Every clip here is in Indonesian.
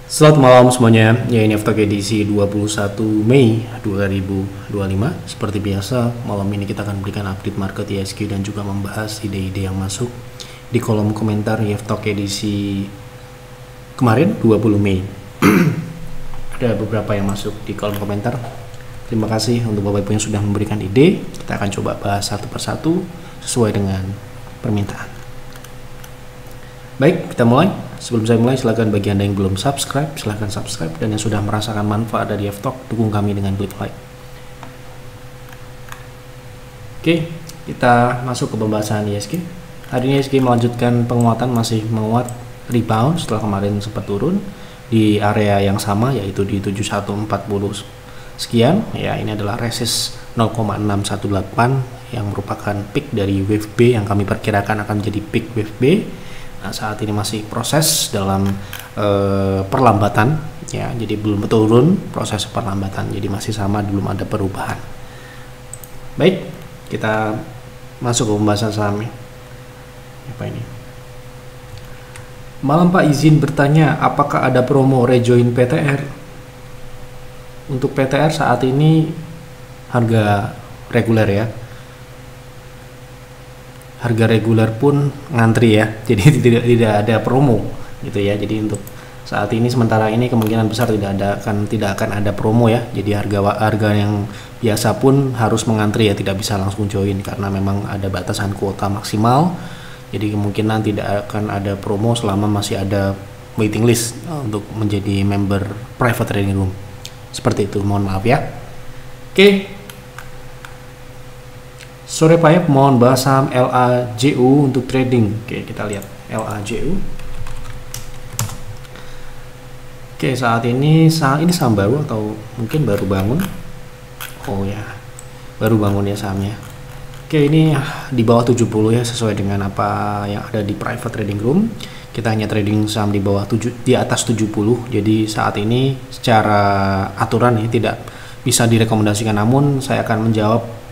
Selamat malam semuanya, ya ini Aftok edisi 21 Mei 2025. Seperti biasa, malam ini kita akan berikan update market ISG dan juga membahas ide-ide yang masuk di kolom komentar Aftok edisi kemarin 20 Mei. Ada beberapa yang masuk di kolom komentar. Terima kasih untuk Bapak Ibu yang sudah memberikan ide. Kita akan coba bahas satu persatu sesuai dengan permintaan. Baik, kita mulai. Sebelum saya mulai, silakan bagi Anda yang belum subscribe, silakan subscribe, dan yang sudah merasakan manfaat dari Aftok, dukung kami dengan klik like. Oke, kita masuk ke pembahasan ISG. Hari ini ISG melanjutkan penguatan, masih menguat rebound setelah kemarin sempat turun di area yang sama, yaitu di 7140 sekian. Ya, ini adalah resist 0,618 yang merupakan peak dari wave B yang kami perkirakan akan menjadi peak wave B. Nah, saat ini masih proses dalam perlambatan, ya, jadi belum turun, proses perlambatan, jadi masih sama, belum ada perubahan. Baik, kita masuk ke pembahasan sahamnya. Apa ini? Malam Pak, izin bertanya, apakah ada promo rejoin PTR? Untuk PTR saat ini harga reguler ya. Harga reguler pun ngantri ya, jadi tidak ada promo gitu ya. Jadi untuk saat ini sementara ini kemungkinan besar tidak akan ada promo ya. Jadi harga yang biasa pun harus mengantri ya, tidak bisa langsung join karena memang ada batasan kuota maksimal. Jadi kemungkinan tidak akan ada promo selama masih ada waiting list untuk menjadi member private trading room. Seperti itu, mohon maaf ya. Oke. Sore Pak Yap, mohon bahas saham LAJU untuk trading. Oke, kita lihat LAJU. Oke, saat ini saham baru atau mungkin baru bangun. Oh ya, baru bangun ya sahamnya. Oke, ini di bawah 70 ya, sesuai dengan apa yang ada di private trading room. Kita hanya trading saham di bawah di atas 70. Jadi saat ini secara aturan ini tidak bisa direkomendasikan, namun saya akan menjawab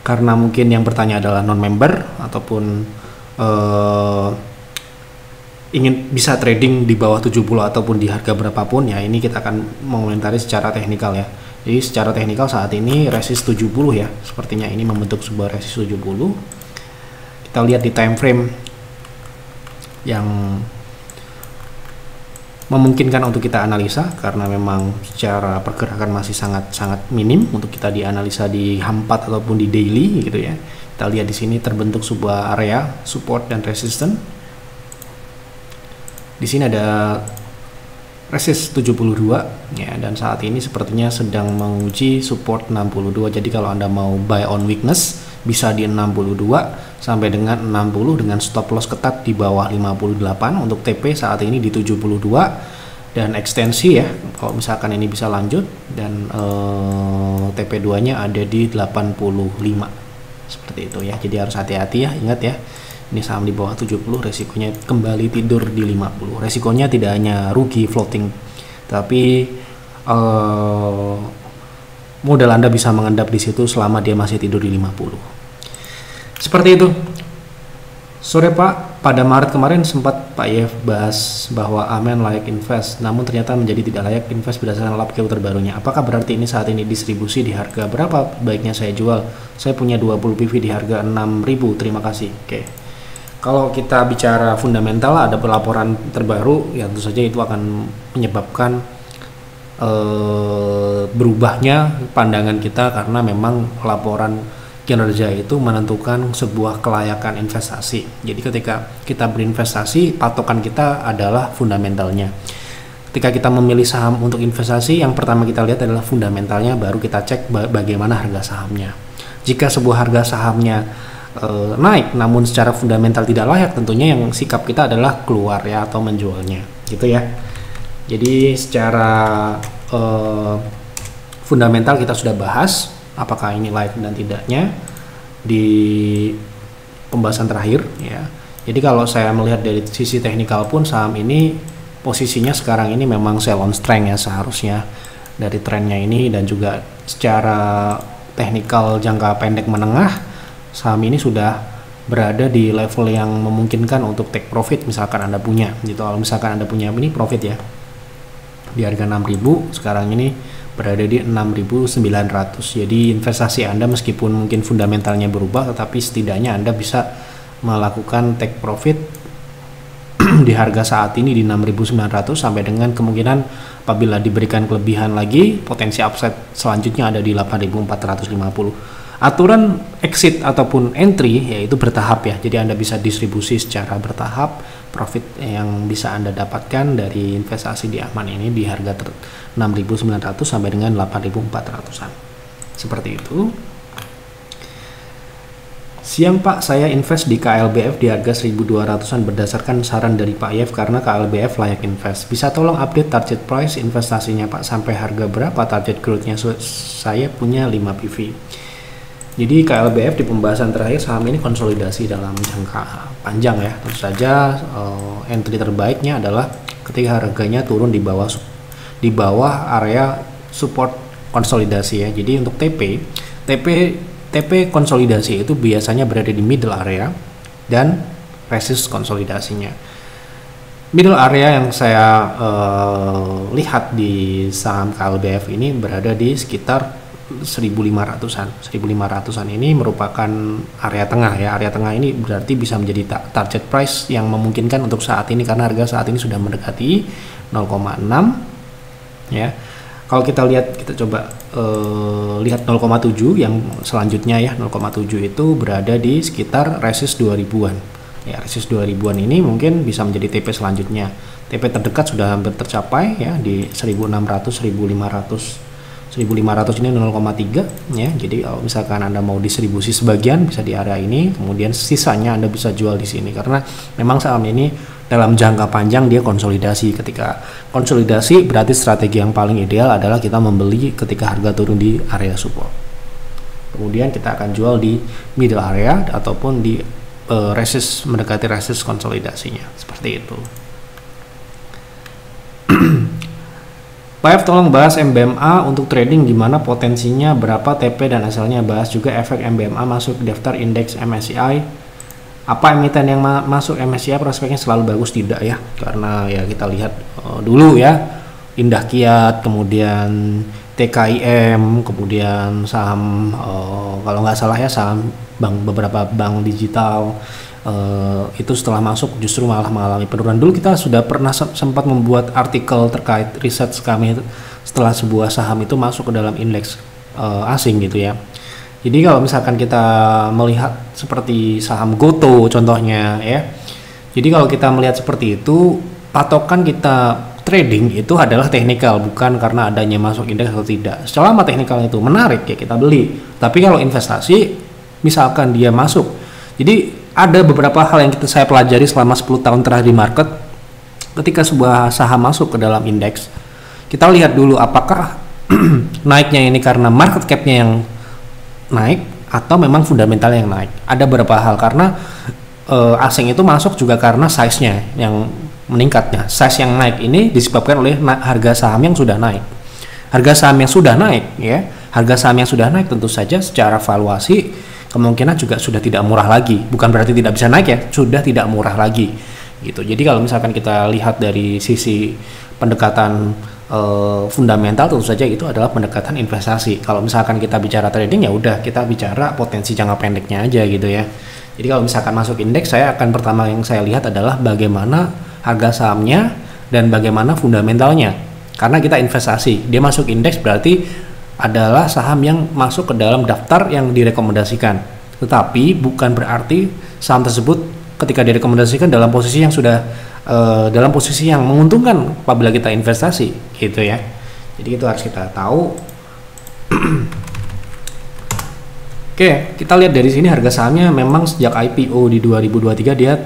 karena mungkin yang bertanya adalah non-member ataupun ingin bisa trading di bawah 70 ataupun di harga berapapun ya. Ini kita akan mengomentari secara teknikal ya. Jadi secara teknikal saat ini resist 70 ya, sepertinya ini membentuk sebuah resist 70. Kita lihat di time frame yang memungkinkan untuk kita analisa karena memang secara pergerakan masih sangat minim untuk kita dianalisa di H4 ataupun di daily gitu ya. Kita lihat di sini terbentuk sebuah area support dan resistance. Di sini ada resist 72 ya, dan saat ini sepertinya sedang menguji support 62. Jadi kalau Anda mau buy on weakness bisa di 62 sampai dengan 60 dengan stop loss ketat di bawah 58. Untuk TP saat ini di 72 dan ekstensi ya, kalau misalkan ini bisa lanjut, dan TP2 nya ada di 85 seperti itu ya. Jadi harus hati-hati ya, ingat ya, ini saham di bawah 70 resikonya kembali tidur di 50. Resikonya tidak hanya rugi floating, tapi modal Anda bisa mengendap di situ selama dia masih tidur di 50. Seperti itu. Sore Pak, pada Maret kemarin sempat Pak Yev bahas bahwa Amen layak invest, namun ternyata menjadi tidak layak invest berdasarkan lap Q terbarunya. Apakah berarti ini saat ini distribusi di harga berapa baiknya saya jual? Saya punya 20 PV di harga 6.000, terima kasih. Oke. Kalau kita bicara fundamental, ada pelaporan terbaru, ya tentu saja itu akan menyebabkan berubahnya pandangan kita karena memang laporan kinerja itu menentukan sebuah kelayakan investasi. Jadi ketika kita berinvestasi, patokan kita adalah fundamentalnya. Ketika kita memilih saham untuk investasi, yang pertama kita lihat adalah fundamentalnya, baru kita cek bagaimana harga sahamnya. Jika sebuah harga sahamnya naik namun secara fundamental tidak layak, tentunya yang sikap kita adalah keluar ya, atau menjualnya gitu ya. Jadi secara fundamental kita sudah bahas apakah ini layak dan tidaknya di pembahasan terakhir ya. Jadi kalau saya melihat dari sisi teknikal pun, saham ini posisinya sekarang ini memang sell on strength ya, seharusnya dari trennya ini, dan juga secara teknikal jangka pendek menengah saham ini sudah berada di level yang memungkinkan untuk take profit misalkan Anda punya gitu. Kalau misalkan Anda punya ini profit ya. di harga 6.000, sekarang ini berada di 6.900. Jadi investasi Anda meskipun mungkin fundamentalnya berubah, tetapi setidaknya Anda bisa melakukan take profit di harga saat ini di 6.900 sampai dengan kemungkinan apabila diberikan kelebihan lagi, potensi upside selanjutnya ada di 8.450. Aturan exit ataupun entry yaitu bertahap ya, jadi Anda bisa distribusi secara bertahap. Profit yang bisa Anda dapatkan dari investasi di Aman ini di harga 6.900 sampai dengan 8.400-an. Seperti itu. Siang Pak, saya invest di KLBF di harga 1.200-an berdasarkan saran dari Pak Yev karena KLBF layak invest. Bisa tolong update target price investasinya Pak, sampai harga berapa target growth-nya? Saya punya 5 PV. Jadi KLBF di pembahasan terakhir saham ini konsolidasi dalam jangka panjang ya. Tentu saja entry terbaiknya adalah ketika harganya turun di bawah area support konsolidasi ya. Jadi untuk TP konsolidasi itu biasanya berada di middle area dan resist konsolidasinya. Middle area yang saya lihat di saham KLBF ini berada di sekitar 1.500-an. 1.500-an ini merupakan area tengah ya. Area tengah ini berarti bisa menjadi target price yang memungkinkan untuk saat ini karena harga saat ini sudah mendekati 0,6 ya. Kalau kita lihat, kita coba lihat 0,7 yang selanjutnya ya. 0,7 itu berada di sekitar resist 2000-an. Ya, resist 2000-an ini mungkin bisa menjadi TP selanjutnya. TP terdekat sudah hampir tercapai ya di 1.600, 1.500. 1.500 ini 0,3 ya. Jadi kalau misalkan Anda mau distribusi sebagian bisa di area ini, kemudian sisanya Anda bisa jual di sini karena memang saham ini dalam jangka panjang dia konsolidasi. Ketika konsolidasi berarti strategi yang paling ideal adalah kita membeli ketika harga turun di area support. Kemudian kita akan jual di middle area ataupun di resist, mendekati resist konsolidasinya. Seperti itu. Pak F, tolong bahas MBMA untuk trading gimana potensinya, berapa TP dan hasilnya. Bahas juga efek MBMA masuk daftar indeks MSCI. Apa emiten yang masuk MSCI prospeknya selalu bagus? Tidak ya, karena ya kita lihat dulu ya, Indah Kiat, kemudian TKIM, kemudian saham kalau nggak salah ya saham beberapa bank digital. Itu setelah masuk justru malah mengalami penurunan. Dulu kita sudah pernah sempat membuat artikel terkait riset kami setelah sebuah saham itu masuk ke dalam indeks asing gitu ya. Jadi kalau misalkan kita melihat seperti saham Goto contohnya ya, jadi kalau kita melihat seperti itu, patokan kita trading itu adalah teknikal, bukan karena adanya masuk indeks atau tidak. Selama teknikal itu menarik ya kita beli. Tapi kalau investasi misalkan dia masuk, jadi ada beberapa hal yang saya pelajari selama 10 tahun terakhir di market. Ketika sebuah saham masuk ke dalam indeks, kita lihat dulu apakah naiknya ini karena market cap-nya yang naik atau memang fundamental yang naik. Ada beberapa hal karena asing itu masuk juga karena size-nya yang meningkatnya. Size yang naik ini disebabkan oleh harga saham yang sudah naik. Harga saham yang sudah naik ya, harga saham yang sudah naik tentu saja secara valuasi kemungkinan juga sudah tidak murah lagi. Bukan berarti tidak bisa naik ya, sudah tidak murah lagi gitu. Jadi kalau misalkan kita lihat dari sisi pendekatan fundamental, tentu saja itu adalah pendekatan investasi. Kalau misalkan kita bicara trading ya udah kita bicara potensi jangka pendeknya aja gitu ya. Jadi kalau misalkan masuk indeks, saya akan pertama yang saya lihat adalah bagaimana harga sahamnya dan bagaimana fundamentalnya. Karena kita investasi, dia masuk indeks berarti adalah saham yang masuk ke dalam daftar yang direkomendasikan. Tetapi bukan berarti saham tersebut ketika direkomendasikan dalam posisi yang sudah dalam posisi yang menguntungkan apabila kita investasi gitu ya. Jadi itu harus kita tahu. Oke, kita lihat dari sini harga sahamnya memang sejak IPO di 2023 dia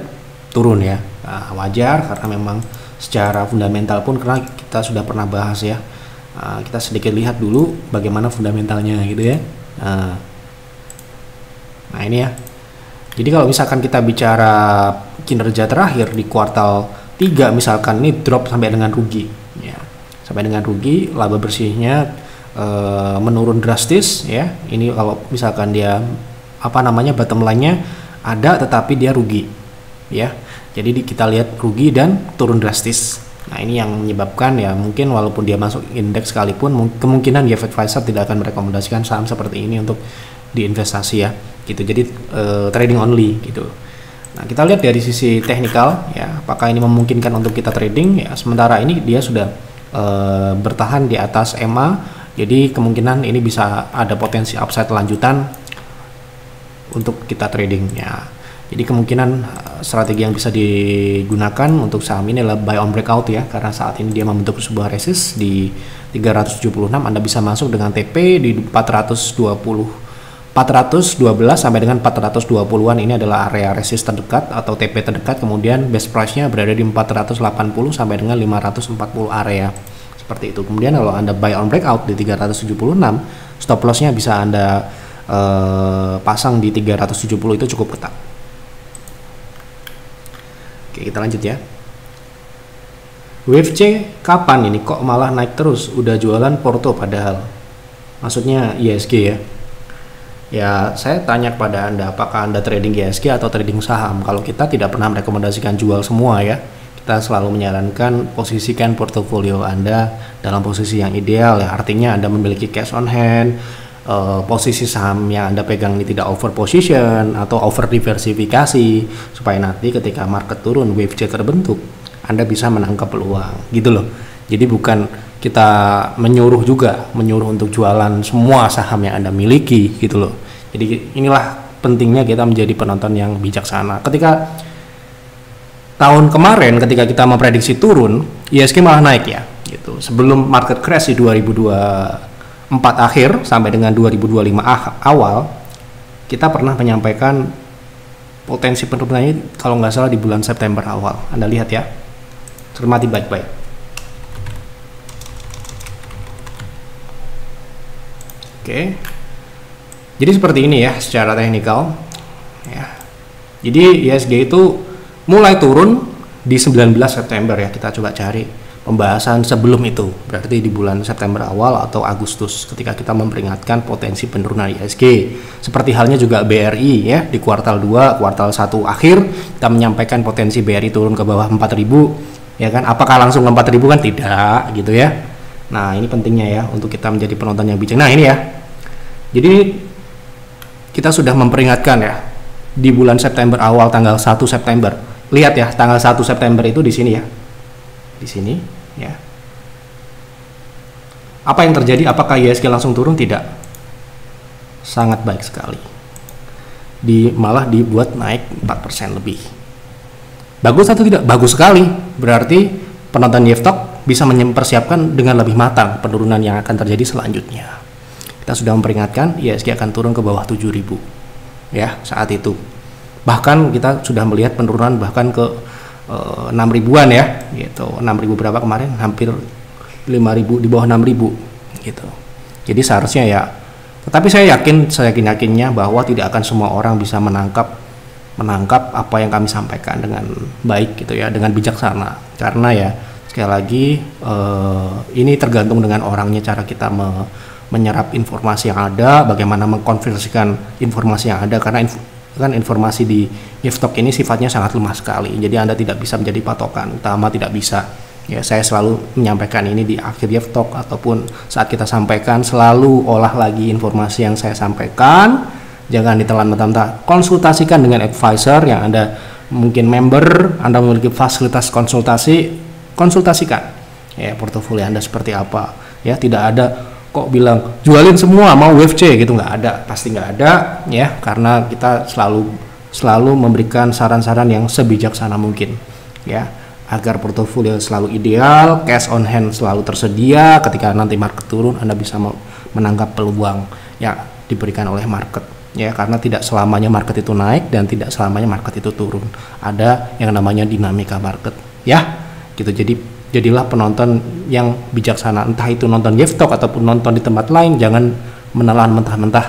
turun ya. Nah, wajar karena memang secara fundamental pun karena kita sudah pernah bahas ya. Kita sedikit lihat dulu bagaimana fundamentalnya gitu ya. Nah ini ya. Jadi kalau misalkan kita bicara kinerja terakhir di kuartal 3 misalkan ini drop sampai dengan rugi ya. Sampai dengan rugi, laba bersihnya menurun drastis ya. Ini kalau misalkan dia bottom line-nya ada tetapi dia rugi ya. Jadi kita lihat rugi dan turun drastis. Nah, ini yang menyebabkan ya mungkin walaupun dia masuk indeks sekalipun kemungkinan Yeff Advisor tidak akan merekomendasikan saham seperti ini untuk diinvestasi ya gitu. Jadi trading only gitu. Nah, kita lihat dari sisi teknikal ya, apakah ini memungkinkan untuk kita trading ya. Sementara ini dia sudah bertahan di atas EMA, jadi kemungkinan ini bisa ada potensi upside lanjutan untuk kita trading ya. Jadi kemungkinan strategi yang bisa digunakan untuk saham ini adalah buy on breakout ya, karena saat ini dia membentuk sebuah resist di 376. Anda bisa masuk dengan TP di 412 sampai dengan 420-an. Ini adalah area resist terdekat atau TP terdekat, kemudian base price-nya berada di 480 sampai dengan 540 area. Seperti itu. Kemudian kalau Anda buy on breakout di 376, stop loss-nya bisa Anda pasang di 370, itu cukup ketat. Oke, kita lanjut ya. WFC kapan ini kok malah naik terus? Udah jualan Porto padahal. Maksudnya ISG ya. Ya, saya tanya kepada Anda, apakah Anda trading ISG atau trading saham? Kalau kita tidak pernah merekomendasikan jual semua ya. Kita selalu menyarankan posisikan portofolio Anda dalam posisi yang ideal ya. Artinya Anda memiliki cash on hand, posisi saham yang Anda pegang ini tidak over position atau over diversifikasi, supaya nanti ketika market turun WFC terbentuk Anda bisa menangkap peluang gitu loh. Jadi bukan kita menyuruh untuk jualan semua saham yang Anda miliki gitu loh. Jadi inilah pentingnya kita menjadi penonton yang bijaksana. Ketika tahun kemarin ketika kita memprediksi turun, ISG malah naik ya gitu. Sebelum market crash di 2024 akhir sampai dengan 2025 awal, kita pernah menyampaikan potensi penurunannya kalau nggak salah di bulan September awal. Anda lihat ya, cermati baik-baik. Oke, jadi seperti ini ya secara teknikal ya. Jadi ISG itu mulai turun di 19 September ya. Kita coba cari pembahasan sebelum itu, berarti di bulan September awal atau Agustus, ketika kita memperingatkan potensi penurunan ISG. Seperti halnya juga BRI ya, di kuartal 2, kuartal 1 akhir kita menyampaikan potensi BRI turun ke bawah 4.000 ya kan. Apakah langsung ke 4.000 kan? Tidak gitu ya. Nah, ini pentingnya ya untuk kita menjadi penonton yang bijak. Nah, ini ya. Jadi kita sudah memperingatkan ya di bulan September awal, tanggal 1 September. Lihat ya, tanggal 1 September itu di sini ya. Di sini ya. Apa yang terjadi? Apakah ISG langsung turun? Tidak. Sangat baik sekali. Malah dibuat naik 4% lebih. Bagus atau tidak? Bagus sekali. Berarti penonton Yeftalk bisa mempersiapkan dengan lebih matang penurunan yang akan terjadi selanjutnya. Kita sudah memperingatkan ISG akan turun ke bawah 7.000 ya saat itu. Bahkan kita sudah melihat penurunan bahkan ke 6.000-an ya gitu. 6.000 berapa kemarin, hampir 5.000, di bawah 6.000 gitu. Jadi seharusnya ya, tetapi saya yakinnya bahwa tidak akan semua orang bisa menangkap apa yang kami sampaikan dengan baik gitu ya, dengan bijaksana. Karena ya sekali lagi ini tergantung dengan orangnya, cara kita menyerap informasi yang ada, bagaimana mengkonversikan informasi yang ada. Karena kan informasi di Yeftalk ini sifatnya sangat lemah sekali, jadi Anda tidak bisa menjadi patokan utama, tidak bisa ya. Saya selalu menyampaikan ini di akhir Yeftalk ataupun saat kita sampaikan, selalu olah lagi informasi yang saya sampaikan, jangan ditelan mentah-mentah. Konsultasikan dengan advisor yang Anda mungkin member, Anda memiliki fasilitas konsultasikan ya portofolio Anda seperti apa ya. Tidak ada kok bilang jualin semua mau WFC gitu, nggak ada, pasti nggak ada ya, karena kita selalu memberikan saran-saran yang sebijaksana mungkin ya, agar portofolio selalu ideal, cash on hand selalu tersedia. Ketika nanti market turun, Anda bisa menangkap peluang yang diberikan oleh market ya, karena tidak selamanya market itu naik dan tidak selamanya market itu turun, ada yang namanya dinamika market ya gitu. Jadilah penonton yang bijaksana, entah itu nonton Yeftalk ataupun nonton di tempat lain. Jangan menelan mentah-mentah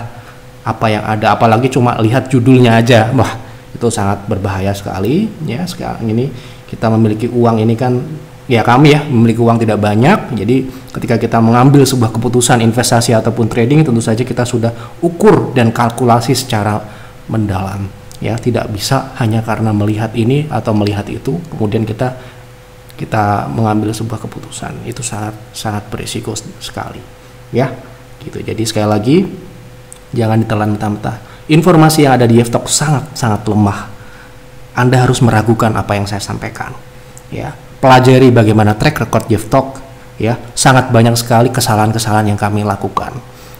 apa yang ada, apalagi cuma lihat judulnya aja. Wah, itu sangat berbahaya sekali ya. Sekarang ini kita memiliki uang ini kan ya, kami ya memiliki uang tidak banyak. Jadi ketika kita mengambil sebuah keputusan investasi ataupun trading, tentu saja kita sudah ukur dan kalkulasi secara mendalam ya. Tidak bisa hanya karena melihat ini atau melihat itu kemudian kita kita mengambil sebuah keputusan. Itu sangat berisiko sekali, ya. Gitu. Jadi sekali lagi, jangan ditelan mentah-mentah. Informasi yang ada di Yeftalk sangat lemah. Anda harus meragukan apa yang saya sampaikan, ya. Pelajari bagaimana track record Yeftalk, ya. Sangat banyak sekali kesalahan-kesalahan yang kami lakukan.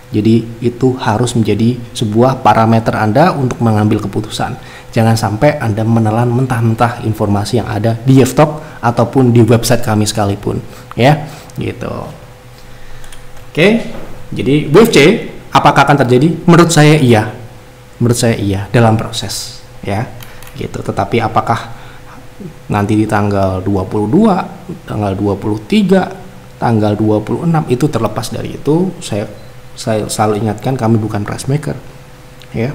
Jadi itu harus menjadi sebuah parameter Anda untuk mengambil keputusan. Jangan sampai Anda menelan mentah-mentah informasi yang ada di Yeftalk ataupun di website kami sekalipun, ya. Gitu. Oke. Jadi WFC apakah akan terjadi? Menurut saya iya. Menurut saya iya dalam proses, ya. Gitu. Tetapi apakah nanti di tanggal 22, tanggal 23, tanggal 26 itu terlepas dari itu, saya selalu ingatkan kami bukan price maker, ya.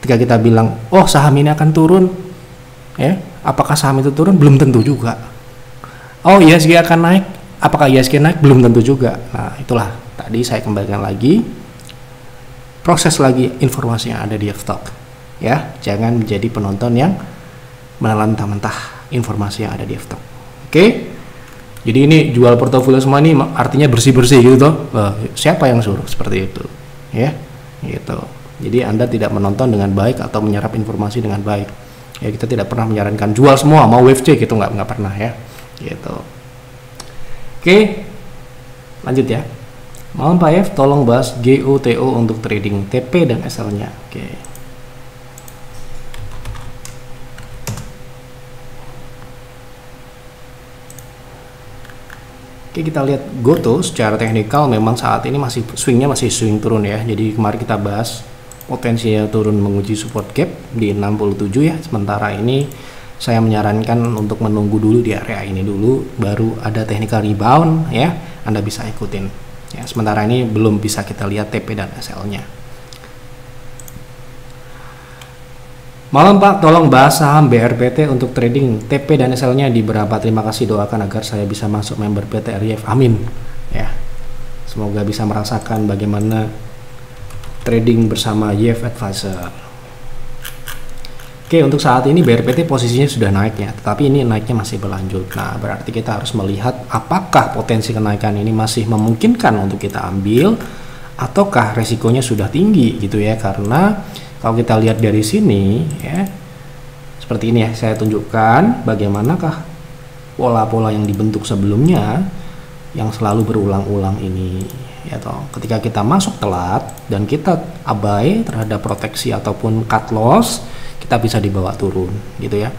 Ketika kita bilang, oh saham ini akan turun, ya, apakah saham itu turun? Belum tentu juga. Oh IHSG akan naik, apakah IHSG naik? Belum tentu juga. Nah itulah tadi saya kembalikan lagi, proses lagi informasi yang ada di Yeftalk, ya. Jangan menjadi penonton yang menelan mentah-mentah informasi yang ada di Yeftalk. Oke. Jadi ini jual portofolio semua ini artinya bersih-bersih gitu toh. Siapa yang suruh seperti itu? Ya, gitu. Jadi Anda tidak menonton dengan baik atau menyerap informasi dengan baik. Ya, kita tidak pernah menyarankan jual semua mau WFC gitu, nggak pernah, ya. Gitu. Oke. Lanjut ya. Malam Pak F, tolong bahas GOTO untuk trading TP dan SL-nya. Oke. Oke, kita lihat GOTO secara teknikal memang saat ini swingnya masih swing turun, ya. Jadi kemarin kita bahas potensinya turun menguji support gap di 67, ya. Sementara ini saya menyarankan untuk menunggu dulu di area ini dulu, baru ada technical rebound, ya. Anda bisa ikutin. Ya, sementara ini belum bisa kita lihat TP dan SL-nya. Malam Pak, tolong bahas saham BRPT untuk trading TP dan SL-nya di berapa. Terima kasih, doakan agar saya bisa masuk member PT RIF. Amin. Ya. Semoga bisa merasakan bagaimana trading bersama YF Advisor. Oke, untuk saat ini BRPT posisinya sudah naik, ya, tetapi ini naiknya masih berlanjut. Nah, berarti kita harus melihat apakah potensi kenaikan ini masih memungkinkan untuk kita ambil ataukah resikonya sudah tinggi gitu, ya. Karena kalau kita lihat dari sini, ya, seperti ini, ya, saya tunjukkan bagaimanakah pola-pola yang dibentuk sebelumnya yang selalu berulang-ulang ini, ya toh. Ketika kita masuk telat dan kita abai terhadap proteksi ataupun cut loss, kita bisa dibawa turun gitu, ya.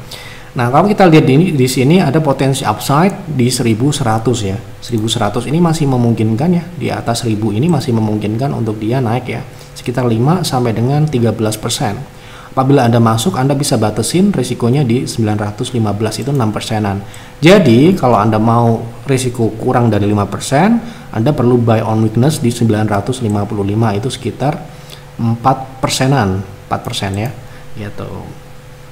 Nah, kalau kita lihat di sini ada potensi upside di 1100, ya. 1100 ini masih memungkinkan, ya. Di atas 1000 ini masih memungkinkan untuk dia naik, ya. Sekitar 5 sampai dengan 13%. Apabila Anda masuk, Anda bisa batasin risikonya di 915, itu 6%-an. Jadi, kalau Anda mau risiko kurang dari 5%, Anda perlu buy on weakness di 955, itu sekitar 4%-an, 4%, ya. Gitu.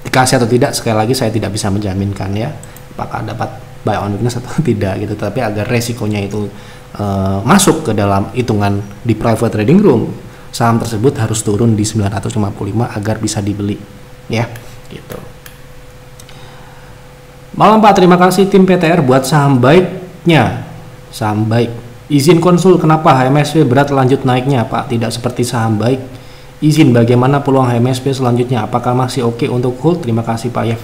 Dikasih atau tidak, sekali lagi saya tidak bisa menjaminkan, ya, apakah dapat buy on weakness atau tidak gitu, tapi agar resikonya itu masuk ke dalam hitungan di private trading room, saham tersebut harus turun di 955 agar bisa dibeli, ya, gitu. Malam Pak, terima kasih tim PTR buat saham baiknya. Saham baik. Izin konsul, kenapa HMSP berat lanjut naiknya Pak? Tidak seperti saham baik. Izin, bagaimana peluang HMSP selanjutnya? Apakah masih oke untuk hold? Terima kasih Pak Yef.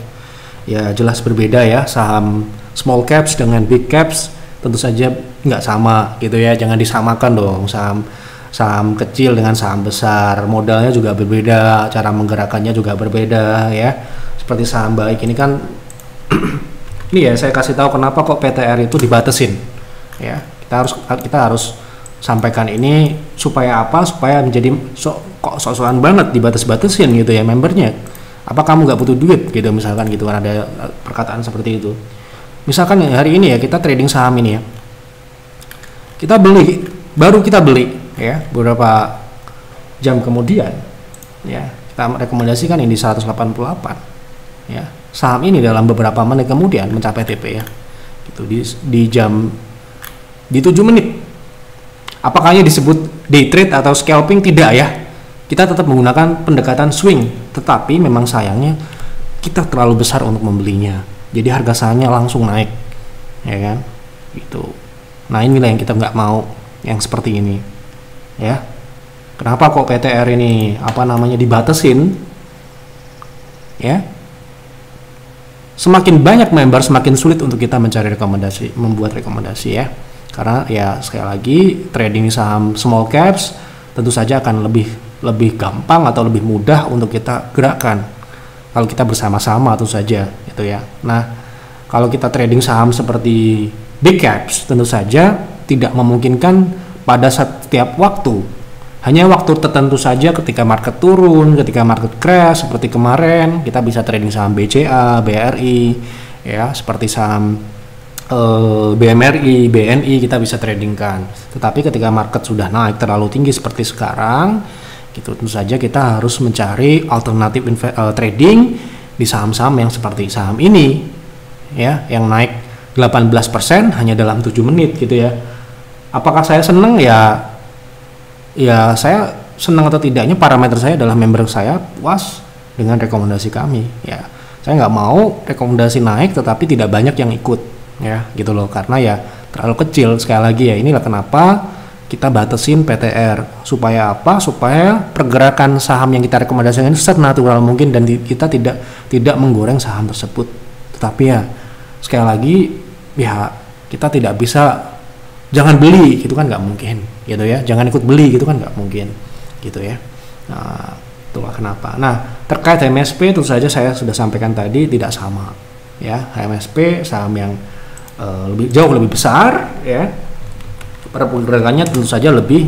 Ya, jelas berbeda, ya, saham small caps dengan big caps tentu saja nggak sama gitu, ya. Jangan disamakan dong saham kecil dengan saham besar. Modalnya juga berbeda, cara menggerakkannya juga berbeda, ya. Seperti saham baik ini kan ini, ya, saya kasih tahu kenapa kok PTR itu dibatasin, ya. Kita harus sampaikan ini supaya apa? Supaya menjadi sok-sokan banget dibatas-batasin gitu, ya, membernya. Apa kamu nggak butuh duit gitu, misalkan gitu kan, ada perkataan seperti itu. Misalkan hari ini, ya, kita trading saham ini, ya, baru kita beli, ya, beberapa jam kemudian, ya, kita rekomendasikan ini di 188, ya, saham ini dalam beberapa menit kemudian mencapai TP, ya, gitu, di 7 menit. Apakah ini disebut day trade atau scalping? Tidak, ya. Kita tetap menggunakan pendekatan swing, tetapi memang sayangnya kita terlalu besar untuk membelinya. Jadi harga sahamnya langsung naik, ya kan, gitu. Nah inilah yang kita nggak mau, yang seperti ini, ya. Kenapa kok PTR ini dibatasin, ya? Semakin banyak member, semakin sulit untuk kita mencari rekomendasi, membuat rekomendasi, ya. Karena ya sekali lagi trading saham small caps tentu saja akan lebih gampang atau lebih mudah untuk kita gerakkan kalau kita bersama-sama tentu saja, gitu ya. Nah, kalau kita trading saham seperti big caps tentu saja tidak memungkinkan pada setiap waktu. Hanya waktu tertentu saja ketika market turun, ketika market crash seperti kemarin kita bisa trading saham BCA, BRI, ya, seperti saham BMRI, BNI kita bisa tradingkan. Tetapi ketika market sudah naik terlalu tinggi seperti sekarang, gitu, tentu saja kita harus mencari alternatif trading di saham-saham yang seperti saham ini, ya, yang naik 18% hanya dalam 7 menit, gitu ya. Apakah saya senang? Ya saya senang atau tidaknya parameter saya adalah member saya puas dengan rekomendasi kami, ya. Saya nggak mau rekomendasi naik tetapi tidak banyak yang ikut, ya, gitu loh, karena ya terlalu kecil. Sekali lagi ya, inilah kenapa kita batasin PTR, supaya apa? Supaya pergerakan saham yang kita rekomendasikan ini senatural mungkin dan kita tidak menggoreng saham tersebut. Tetapi ya sekali lagi ya kita tidak bisa jangan beli gitu kan, nggak mungkin, gitu ya. Jangan ikut beli gitu kan, nggak mungkin, gitu ya. Nah, itulah kenapa. Nah, terkait HMSP tentu saja saya sudah sampaikan tadi tidak sama, ya. HMSP saham yang jauh lebih besar, ya. Pergerakannya tentu saja lebih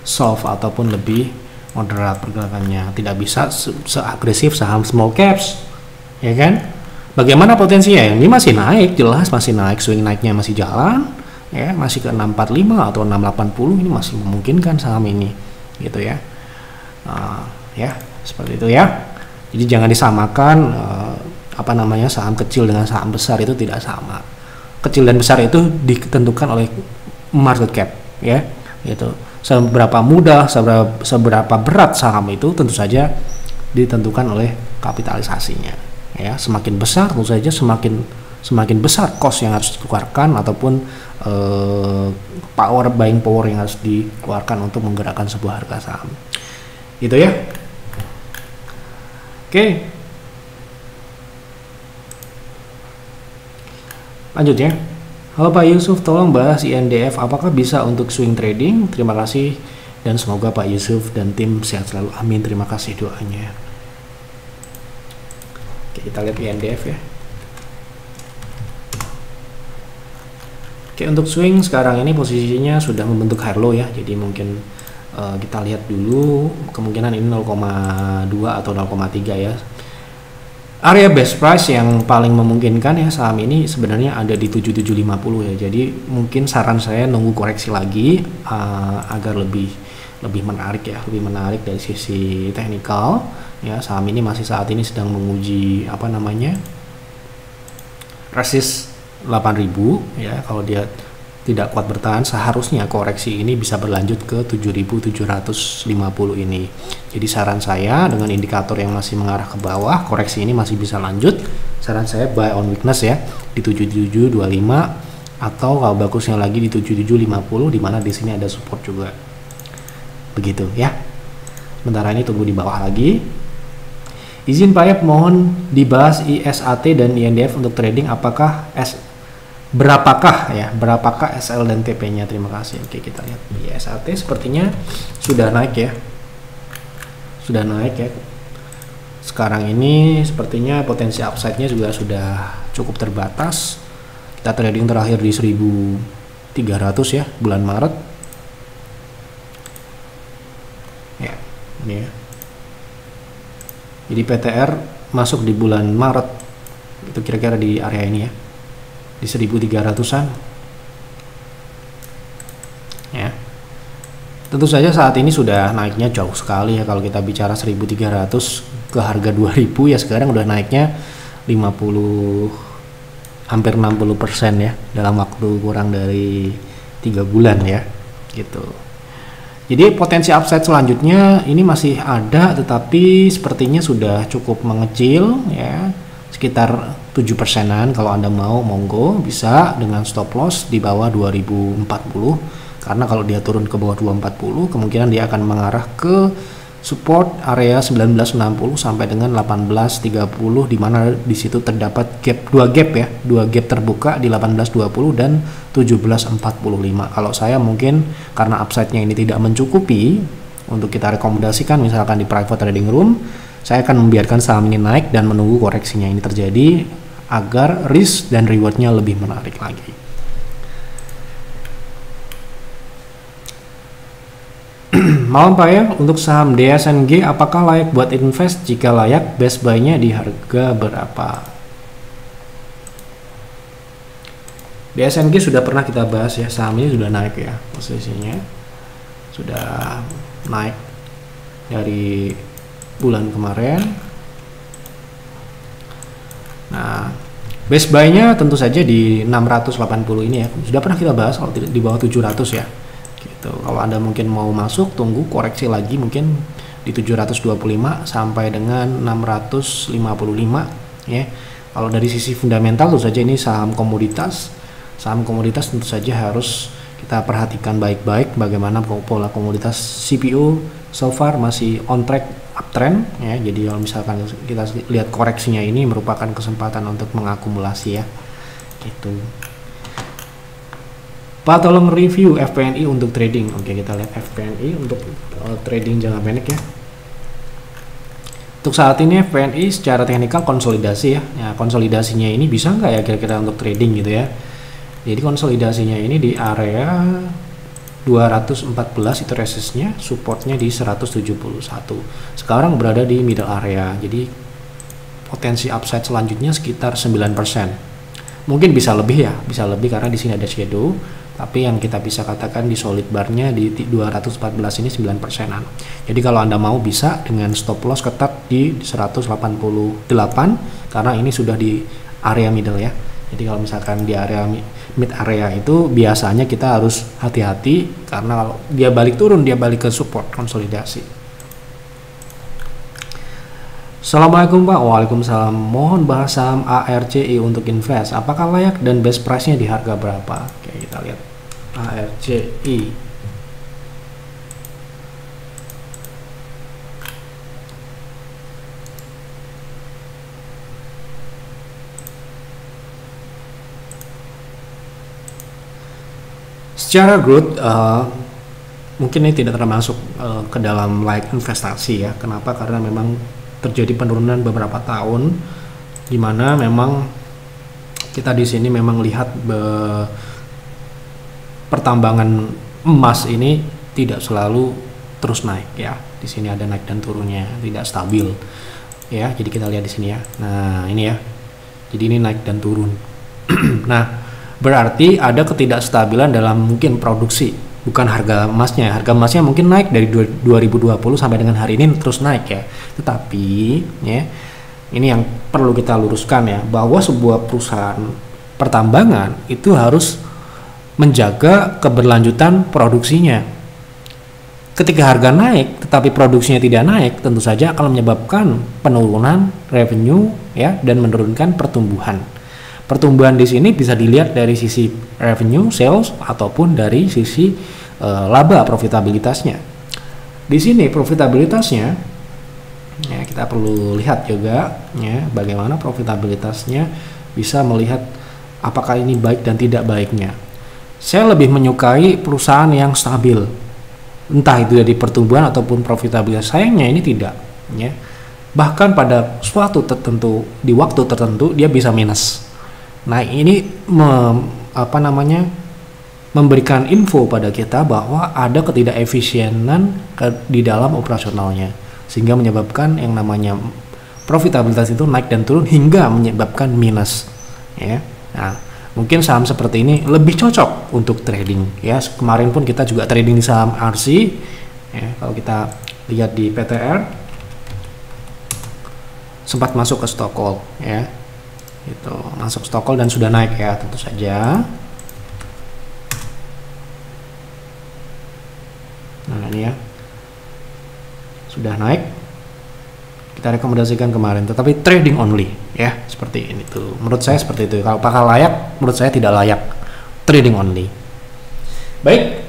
soft ataupun lebih moderat pergerakannya, tidak bisa seagresif saham small caps, ya kan. Bagaimana potensinya? Ini masih naik, jelas masih naik, swing naiknya masih jalan, ya, masih ke 645 atau 680, ini masih memungkinkan saham ini, gitu ya. Ya, seperti itu ya. Jadi jangan disamakan saham kecil dengan saham besar, itu tidak sama. Kecil dan besar itu ditentukan oleh market cap, ya, gitu. Seberapa mudah, seberapa berat saham itu tentu saja ditentukan oleh kapitalisasinya, ya. Semakin besar tentu saja semakin besar cost yang harus dikeluarkan ataupun buying power yang harus dikeluarkan untuk menggerakkan sebuah harga saham, gitu ya. Oke. Lanjut ya. Halo Pak Yusuf, tolong bahas INDF, apakah bisa untuk swing trading? Terima kasih dan semoga Pak Yusuf dan tim sehat selalu. Amin. Terima kasih doanya. Oke, kita lihat INDF ya. Oke, untuk swing sekarang ini posisinya sudah membentuk high low ya. Jadi mungkin kita lihat dulu, kemungkinan ini 0,2 atau 0,3 ya. Area best price yang paling memungkinkan ya saham ini sebenarnya ada di 7750 ya. Jadi mungkin saran saya nunggu koreksi lagi agar lebih menarik ya, lebih menarik dari sisi teknikal ya. Saham ini masih saat ini sedang menguji resist 8000 ya. Kalau dia tidak kuat bertahan, seharusnya koreksi ini bisa berlanjut ke 7750 ini. Jadi saran saya dengan indikator yang masih mengarah ke bawah, koreksi ini masih bisa lanjut. Saran saya buy on weakness ya di 7725 atau kalau bagusnya lagi di 7750, di mana di sini ada support juga. Begitu ya. Sementara ini tunggu di bawah lagi. Izin Pak Yap, mohon dibahas ISAT dan INDF untuk trading, berapakah SL dan TP-nya? Terima kasih. Oke, kita lihat ISAT sepertinya sudah naik ya. Sekarang ini sepertinya potensi upside-nya juga sudah cukup terbatas. Kita trading terakhir di 1300 ya, bulan Maret. Ya, ini ya. Jadi PTR masuk di bulan Maret. Itu kira-kira di area ini ya. Di 1300-an ya. Tentu saja saat ini sudah naiknya jauh sekali ya. Kalau kita bicara 1300 ke harga 2000 ya, sekarang udah naiknya hampir 60% ya dalam waktu kurang dari 3 bulan ya, gitu. Jadi potensi upside selanjutnya ini masih ada, tetapi sepertinya sudah cukup mengecil ya, sekitar 7%-an. Kalau Anda mau, monggo bisa dengan stop loss di bawah 2040, karena kalau dia turun ke bawah 240 kemungkinan dia akan mengarah ke support area 1960 sampai dengan 1830, di mana di situ terdapat dua gap terbuka di 1820 dan 1745. Kalau saya mungkin karena upside-nya ini tidak mencukupi untuk kita rekomendasikan misalkan di private trading room, saya akan membiarkan saham ini naik dan menunggu koreksinya ini terjadi agar risk dan rewardnya lebih menarik lagi. Malam Pak ya, untuk saham DSNG apakah layak buat invest? Jika layak, best buy-nya di harga berapa? DSNG sudah pernah kita bahas ya, saham ini sudah naik ya, posisinya sudah naik dari bulan kemarin. Nah, best buy-nya tentu saja di 680 ini ya, sudah pernah kita bahas kalau di bawah 700 ya. Gitu. Kalau Anda mungkin mau masuk, tunggu koreksi lagi mungkin di 725 sampai dengan 655 ya. Kalau dari sisi fundamental tentu saja ini saham komoditas tentu saja harus kita perhatikan baik-baik bagaimana pola komoditas CPU so far masih on track uptrend ya. Jadi kalau misalkan kita lihat koreksinya ini merupakan kesempatan untuk mengakumulasi ya. Gitu. Pak, tolong review FPNI untuk trading. Oke, kita lihat FPNI untuk trading jangka pendek ya. Untuk saat ini FPNI secara teknikal konsolidasi ya. Ya, konsolidasinya ini bisa nggak ya kira-kira untuk trading gitu ya. Jadi konsolidasinya ini di area 214 itu resistnya, supportnya di 171. Sekarang berada di middle area. Jadi potensi upside selanjutnya sekitar 9%. Mungkin bisa lebih ya, bisa lebih karena di sini ada shadow. Tapi yang kita bisa katakan di solid barnya di 214 ini 9%-an. Jadi kalau Anda mau bisa dengan stop loss ketat di 188 karena ini sudah di area middle ya. Jadi kalau misalkan di area mid area itu biasanya kita harus hati-hati karena kalau dia balik turun dia balik ke support konsolidasi. Assalamualaikum Pak. Waalaikumsalam. Mohon bahas saham ARCI untuk invest. Apakah layak dan best price-nya di harga berapa? Oke, kita lihat ARCI. Secara growth mungkin ini tidak termasuk ke dalam layak investasi ya. Kenapa? Karena memang terjadi penurunan beberapa tahun di mana memang kita di sini memang lihat pertambangan emas ini tidak selalu terus naik ya. Di sini ada naik dan turunnya, tidak stabil ya. Jadi kita lihat di sini ya. Nah, ini ya. Jadi ini naik dan turun. Nah, berarti ada ketidakstabilan dalam mungkin produksi. Bukan harga emasnya mungkin naik dari 2020 sampai dengan hari ini terus naik ya. Tetapi ya, ini yang perlu kita luruskan ya, bahwa sebuah perusahaan pertambangan itu harus menjaga keberlanjutan produksinya. Ketika harga naik tetapi produksinya tidak naik, tentu saja akan menyebabkan penurunan revenue ya dan menurunkan pertumbuhan. Pertumbuhan di sini bisa dilihat dari sisi revenue, sales ataupun dari sisi laba profitabilitasnya. Di sini profitabilitasnya ya, kita perlu lihat juga ya bagaimana profitabilitasnya, bisa melihat apakah ini baik dan tidak baiknya. Saya lebih menyukai perusahaan yang stabil, entah itu dari pertumbuhan ataupun profitabilitas. Sayangnya ini tidak ya. Bahkan pada suatu tertentu, di waktu tertentu dia bisa minus. Nah, ini memberikan info pada kita bahwa ada ketidakefisienan di dalam operasionalnya, sehingga menyebabkan yang namanya profitabilitas itu naik dan turun hingga menyebabkan minus ya. Nah, mungkin saham seperti ini lebih cocok untuk trading ya. Kemarin pun kita juga trading di saham RC ya. Kalau kita lihat di PTR sempat masuk ke stock call ya. Itu masuk stock call dan sudah naik ya, tentu saja. Nah, ini ya sudah naik. kita rekomendasikan kemarin, tetapi trading only ya, seperti ini tuh. Menurut saya seperti itu. Kalau apakah layak? Menurut saya tidak layak. Trading only. Baik,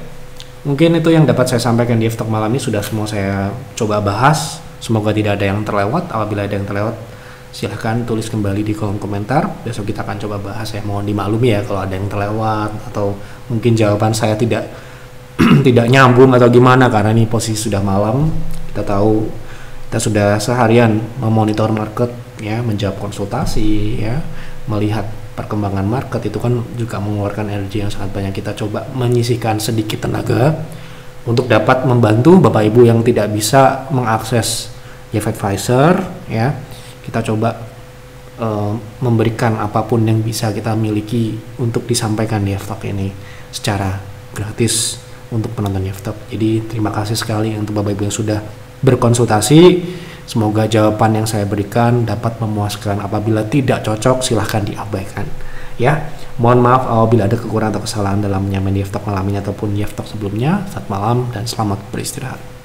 mungkin itu yang dapat saya sampaikan di F-Talk malam ini, sudah semua saya coba bahas. Semoga tidak ada yang terlewat. Apabila ada yang terlewat, silahkan tulis kembali di kolom komentar. Besok kita akan coba bahas ya. Mohon dimaklumi ya kalau ada yang terlewat atau mungkin jawaban saya tidak tidak nyambung atau gimana, karena ini posisi sudah malam. Kita tahu kita sudah seharian memonitor market ya, menjawab konsultasi ya, melihat perkembangan market, itu kan juga mengeluarkan energi yang sangat banyak. Kita coba menyisihkan sedikit tenaga untuk dapat membantu Bapak Ibu yang tidak bisa mengakses YF Advisor ya. Kita coba memberikan apapun yang bisa kita miliki untuk disampaikan di F-Talk ini secara gratis untuk penonton YF-Talk. Jadi terima kasih sekali untuk Bapak Ibu yang sudah berkonsultasi. Semoga jawaban yang saya berikan dapat memuaskan. Apabila tidak cocok, silahkan diabaikan ya. Mohon maaf apabila ada kekurangan atau kesalahan dalam menyampaikan YF-Talk malam ini ataupun YF-Talk sebelumnya. Selamat malam dan selamat beristirahat.